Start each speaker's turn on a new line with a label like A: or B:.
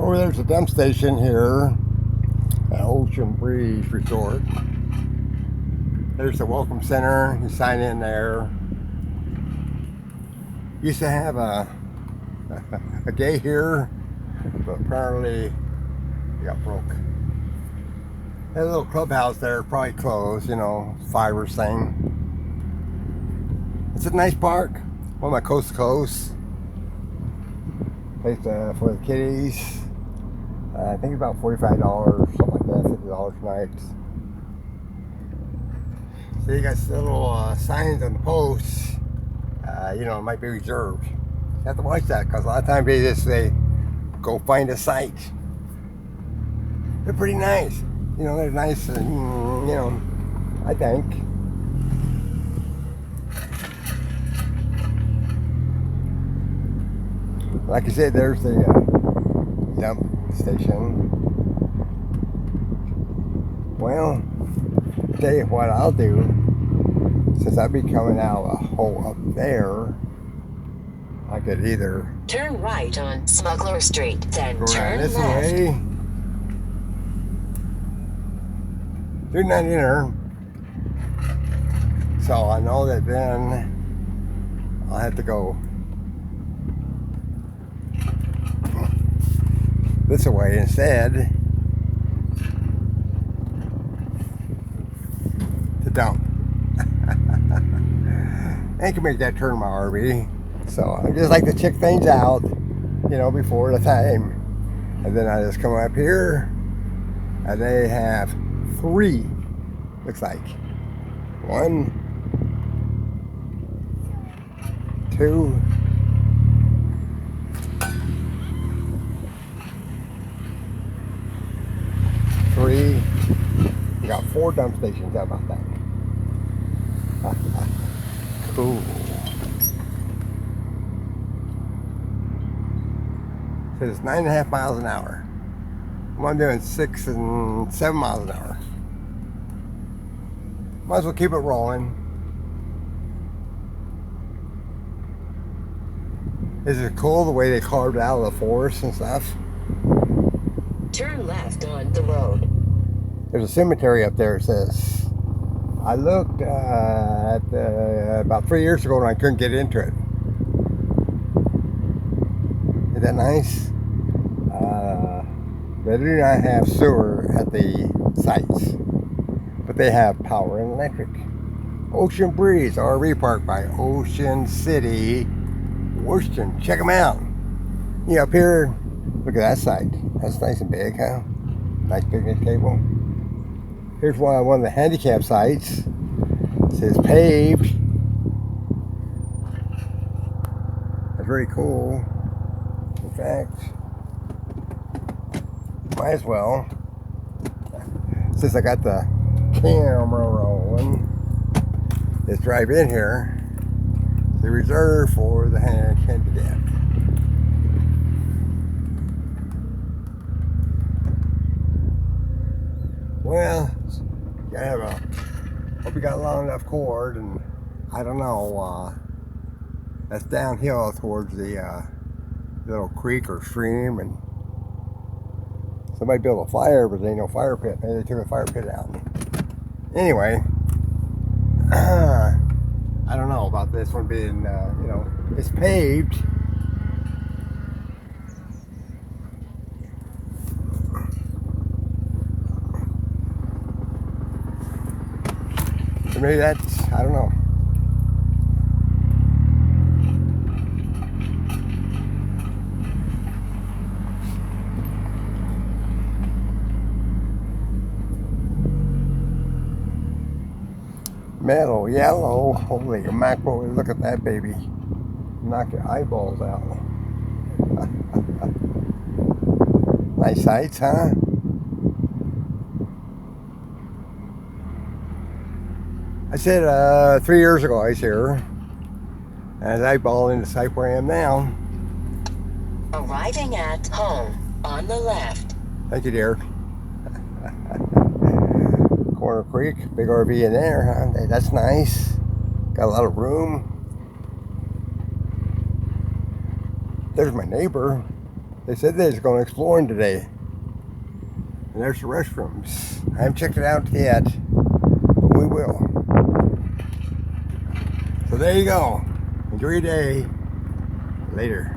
A: Oh, there's a dump station here at Ocean Breeze Resort. There's the Welcome Center. You sign in there. Used to have a gate here, but apparently it got broke. That little clubhouse there probably closed, you know, fibers thing. It's a nice park. One of my coast to coast. Place for the kiddies. I think about $45, something like that, $50 a night. So you got little signs on the posts. You know, it might be reserved. You have to watch that because a lot of times they just say, go find a site. They're pretty nice. You know, they're nice, you know, I think. Like I said, there's the dump station. Well, I'll tell you what I'll do. Since I'll be coming out a hole up there, I could either
B: turn right on Smuggler Street, then
A: go
B: turn
A: this
B: left.
A: way. They're not in there. So I know that then I'll have to go this way instead to dump. I can make that turn in my RV. So I just like to check things out, you know, before the time. And then I just come up here and they have 3, looks like. 1, 2, 3. We got 4 dump stations. How about that? Cool. So it's 9.5 miles an hour. I'm doing 6 and 7 miles an hour. Might as well keep it rolling. Is it cool the way they carved out of the forest and stuff?
B: Turn left on the road.
A: There's a cemetery up there, it says. I looked at about 3 years ago and I couldn't get into it. Isn't that nice? They do not have sewer at the sites, but they have power and electric. Ocean Breeze RV Park by Ocean City, Washington. Check them out. Yeah, up here, look at that site. That's nice and big, huh? Nice picnic table. Here's one of the handicap sites. It says paved. That's very cool. In fact, might as well, since I got the camera rolling, let's drive in here. The reserve for the handicap. Well, you gotta have hope you got a long enough cord, and I don't know, that's downhill towards the little creek or stream, and somebody built a fire, but there ain't no fire pit. Maybe they took the fire pit out. Anyway, I don't know about this one being, you know, it's paved. So maybe that's, I don't know. Metal yellow. Holy mackerel, look at that baby. Knock your eyeballs out. Nice sights, huh? I said 3 years ago I was here, and I eyeball in the site where I am now.
B: Arriving at home on the left.
A: Thank you, dear. Corner Creek, big RV in there, huh? That's nice. Got a lot of room. There's my neighbor. They said they was going exploring today. And there's the restrooms. I haven't checked it out yet, but we will. So there you go. Enjoy your day. Later.